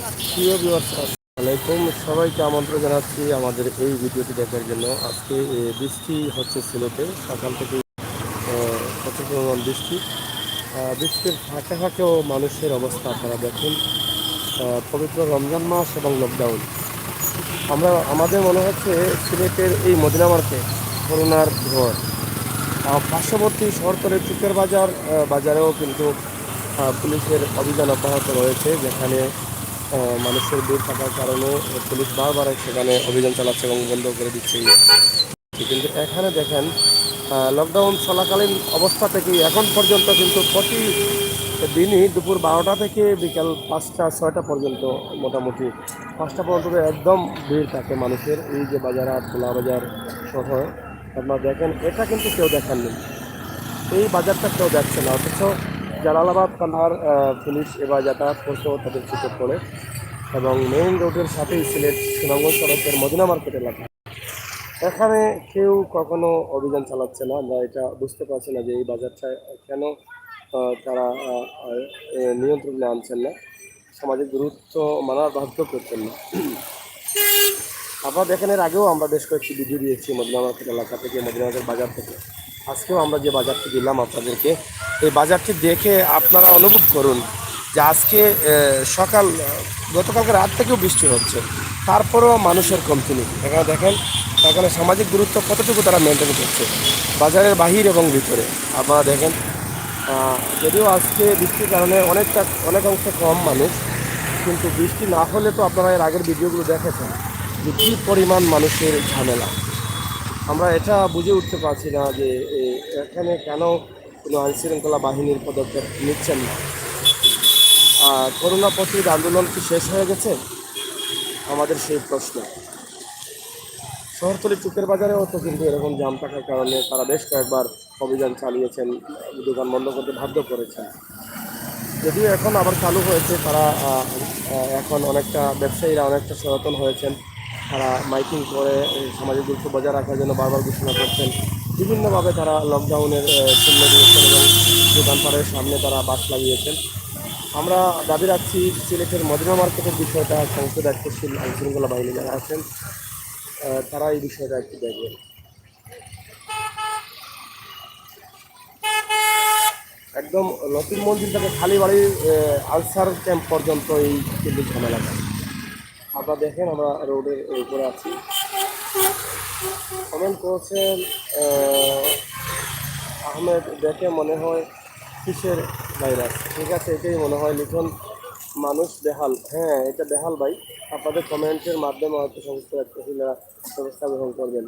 প্রিয় ভিউয়ার্স, আসসালামু আলাইকুম। সবাইকে আমন্ত্রণ জানাচ্ছি আমাদের এই ভিডিওটি দেখার জন্য। আজকে বৃষ্টি হচ্ছে সিলেটে সকাল থেকে, প্রচুর পরিমাণ বৃষ্টি। বৃষ্টির ফাঁকে ফাঁকেও মানুষের অবস্থা আপনারা দেখুন। পবিত্র রমজান মাস এবং লকডাউন, আমাদের মনে হচ্ছে সিলেটের এই মদিনা মার্কেট করোনার ঘর। পার্শ্ববর্তী শহরতলির চুকের বাজারেও কিন্তু পুলিশের অভিযান অব্যাহত রয়েছে, যেখানে মানুষের ভিড় থাকার কারণে পুলিশ বারবার সেখানে অভিযান চালাচ্ছে এবং বন্ধ করে দিচ্ছে। কিন্তু এখানে দেখেন, লকডাউন চলাকালীন অবস্থা থেকে এখন পর্যন্ত কিন্তু প্রতিদিনই দুপুর 12টা থেকে বিকাল 5টা 6টা পর্যন্ত, মোটামুটি 5টা পর্যন্ত একদম ভিড় থাকে মানুষের। এই যে বাজারহাট, খোলা বাজার সহ আপনারা দেখেন, এটা কিন্তু কেউ দেখাননি। এই বাজারটা কেউ দেখছে না, অথচ জালালাবাদ থানার পুলিশ এবার যাতায়াত করতেও তাদের চোখে পড়ে। এবং মেইন রোডের সাথেই সিলেট সুনামগঞ্জ সড়কের মদিনা মার্কেট এলাকা, এখানে কেউ কখনো অভিযান চালাচ্ছে না। আমরা এটা বুঝতে পারছি না যে এই বাজারটা কেন তারা নিয়ন্ত্রণে আনছেন না, সামাজিক দূরত্ব মানার বাধ্য করছেন না। আপনারা দেখেন, এর আগেও আমরা বেশ কয়েকটি ভিডিও দিয়েছি মদিনা মার্কেট এলাকা থেকে, মদিনা মার্কেট বাজার থেকে। আজকেও আমরা যে বাজারটি দিলাম আপনাদেরকে, এই বাজারটি দেখে আপনারা অনুভব করুন যে আজকে গতকালকে রাত থেকেও বৃষ্টি হচ্ছে, তারপরেও মানুষের কমতি নেই। এখানে দেখেন, এখানে সামাজিক দূরত্ব কতটুকু তারা মেনটেন করছে বাজারের বাহির এবং ভিতরে। আপনারা দেখেন, যদিও আজকে বৃষ্টির কারণে অনেকাংশে কম মানুষ, কিন্তু বৃষ্টি না হলে তো আপনারা এর আগের ভিডিওগুলো দেখেছেন যে কী পরিমাণ মানুষের ঝামেলা। আমরা এটা বুঝে উঠতে পারছি না যে এখানে কেন কোনো আইনশৃঙ্খলা বাহিনীর পদক্ষেপ নিচ্ছেন না। করোনা প্রতিরোধ আন্দোলন কি শেষ হয়ে গেছে? আমাদের সেই প্রশ্ন। শহরতলি চুকের বাজারেও তো কিন্তু এরকম জাম থাকার কারণে তারা বেশ কয়েকবার অভিযান চালিয়েছেন, দোকান বন্ধ করতে বাধ্য করেছেন। যদিও এখন আবার চালু হয়েছে, তারা এখন ব্যবসায়ীরা অনেকটা সচেতন হয়েছেন। তারা মাইকিং করে সামাজিক দূরত্ব বজায় রাখার জন্য বারবার ঘোষণা করছেন। বিভিন্নভাবে তারা লকডাউনের চিহ্ন দিয়েছেন এবং দোকানপাড়ের সামনে তারা বাস লাগিয়েছেন। আমরা দাবি রাখছি, সিলেটের মদিনা মার্কেটের বিষয়টা সংসদ দায়িত্বশীল আইনশৃঙ্খলা বাহিনী যারা আছেন, তারা এই বিষয়টা একটু দেখবেন। একদম লতির মন্দির থেকে খালিবাড়ির আনসার ক্যাম্প পর্যন্ত এই কিন্তু ঝামেলাটা। আপনারা দেখেন, আমরা রোডের উপরে আছি। কমেন্ট করেছেন আহমেদ, দেখে মনে হয় কিসের ভাইরাস। ঠিক আছে, এটাই মনে হয় লিখন, মানুষ বেহাল। হ্যাঁ, এটা বেহাল ভাই। আপনাদের কমেন্টের মাধ্যমে হয়তো সমস্ত ব্যক্তিরা ব্যবস্থা গ্রহণ করবেন।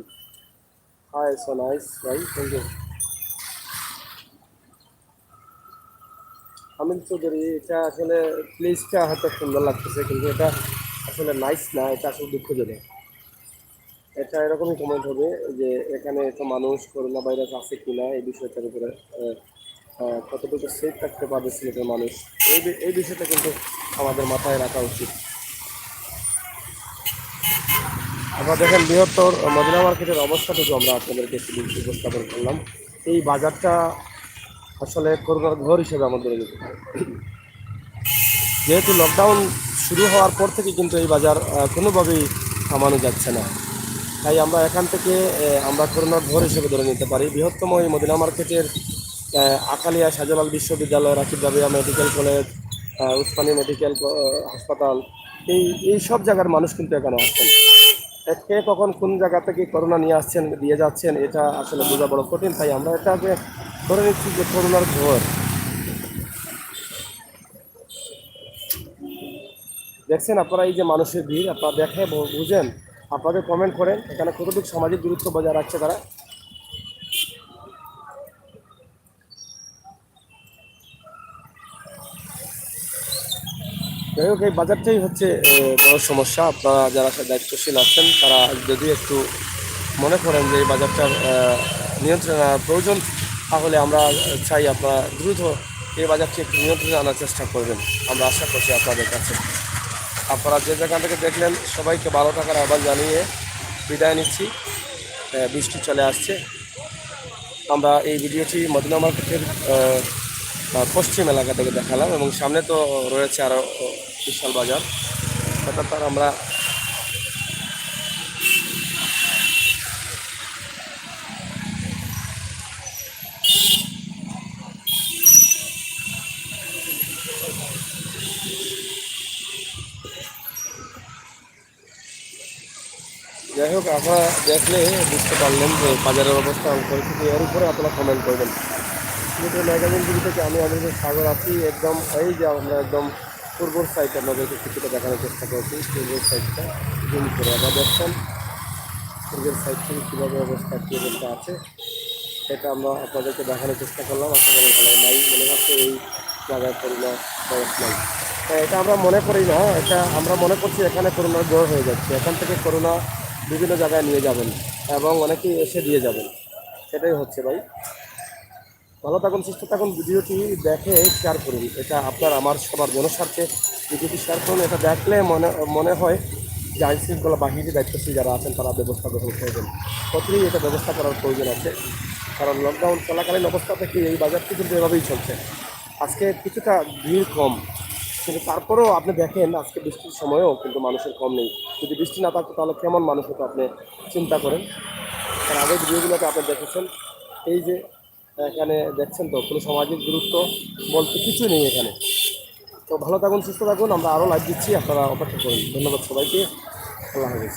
হাই, সো নাইস ভাই, থ্যাংক ইউ। আমিন চৌধুরী, এটা আসলে প্লেসটা হয়তো সুন্দর লাগতেছে, কিন্তু এটা আসলে নাইস না, এটা আসলে দুঃখজনক। এটা এরকমই কমেন্ট হবে যে এখানে তো মানুষ করোনা ভাইরাস আছে কিনা, এই বিষয়টার উপরে কতটুকু সেফ থাকতে পারবে সিলেটের মানুষ, এই বিষয়টা কিন্তু আমাদের মাথায় রাখা উচিত। আপনারা দেখেন, বৃহত্তর মদিনা মার্কেটের অবস্থাটুকু আমরা আপনাদেরকে উপস্থাপন করলাম। এই বাজারটা আসলে করোনার ঘর হিসেবে আমাদের নিতে পারে। যেহেতু লকডাউন শুরু হওয়ার পর থেকে কিন্তু এই বাজার কোনোভাবেই থামানো যাচ্ছে না, তাই আমরা এখান থেকে আমরা করোনার ঘর হিসেবে ধরে নিতে পারি। বৃহত্তম এই মদিনা মার্কেটের আকালিয়া শাহজালাল বিশ্ববিদ্যালয়, Rakib Rabia medical college, Osmani medical হাসপাতাল, এই সব জায়গার মানুষ কিন্তু এখানে আসছেন। কে কখন কোন জায়গা থেকে করোনা দিয়ে যাচ্ছেন, এটা আসলে বোঝা বড় কঠিন। তাই আমরা এটাকে ধরে নিচ্ছি যে করোনার ঘর। দেখছেন আপনারা এই যে মানুষের ভিড়, আপনারা দেখে বুঝেন। আপনাদের কমেন্ট করেন এখানে কতটুকু সামাজিক দূরত্ব বজায় রাখছে তারা। যাই হোক, এই বাজারটাই হচ্ছে বড় সমস্যা। আপনারা যারা দায়িত্বশীল আছেন, তারা যদি একটু মনে করেন যে এই বাজারটার নিয়ন্ত্রণে আনার প্রয়োজন, তাহলে আমরা চাই আপনারা দ্রুত এই বাজারটি একটু নিয়ন্ত্রণে আনার চেষ্টা করবেন। আমরা আশা করছি আপনাদের কাছে। আপনারা যে যেখান থেকে দেখলেন, সবাইকে ভালো থাকার আহ্বান জানিয়ে বিদায় নিচ্ছি। বৃষ্টি চলে আসছে। আমরা এই ভিডিওটি মদিনা মার্কেটের পশ্চিম এলাকা থেকে দেখালাম, এবং সামনে তো রয়েছে আরও বিশাল বাজার। সেটা তার আমরা যাই হোক, আপনারা দেখলে বুঝতে পারলেন যে বাজারের অবস্থা পরিস্থিতি, এর উপরে আপনারা কমেন্ট করবেন। কিন্তু ম্যাগাজিন টিভি থেকে আমি আমাদের সাগর আছি, একদম এই যে আমরা একদম পূর্বর সাইড আপনাদেরকে কিছুটা দেখানোর চেষ্টা করছি। পূর্বের সাইডটা জুম করে আমরা দেখছেন পূর্বের সাইড থেকে কীভাবে অবস্থা কী অবস্থা আছে সেটা আমরা আপনাদেরকে দেখানোর চেষ্টা করলাম। আশা করি ভালো নাই, মনে হচ্ছে এই জায়গায় করোনা ভাইরাস নাই। এটা আমরা মনে করি না, এটা আমরা মনে করছি এখানে করোনার জ্বর হয়ে যাচ্ছে। এখান থেকে করোনা বিভিন্ন জায়গায় নিয়ে যাবেন এবং অনেকেই এসে দিয়ে যাবেন, সেটাই হচ্ছে ভাই। ভালো থাকুন, সুস্থ থাকুন। ভিডিওটি দেখে শেয়ার করুন, এটা আপনার আমার সবার জনস্বার্থে ভিডিওটি শেয়ার করুন। এটা দেখলে মনে মনে হয় যে আইন শৃঙ্খলা বাহিনী দায়িত্বশীল যারা আছেন তারা ব্যবস্থা গ্রহণ করবেন। প্রতিদিনই এটা ব্যবস্থা করার প্রয়োজন আছে, কারণ লকডাউন চলাকালীন অবস্থা থেকে এই বাজারটি কিন্তু এভাবেই চলছে। আজকে কিছুটা ভিড় কম, কিন্তু তারপরেও আপনি দেখেন আজকে বৃষ্টির সময়ও কিন্তু মানুষের কম নেই। যদি বৃষ্টি না থাকতো তাহলে কেমন মানুষ হতো আপনি চিন্তা করেন। তার আগের ভিডিওগুলোতে আপনি দেখেছেন, এই যে এখানে দেখছেন তো কোনো সামাজিক গুরুত্ব বলতে কিছু নেই এখানে। তো ভালো থাকুন, সুস্থ থাকুন, আমরা আরও লাইভ দিচ্ছি, আপনারা অপেক্ষা করুন। ধন্যবাদ সবাইকে, আল্লাহ হাফেজ।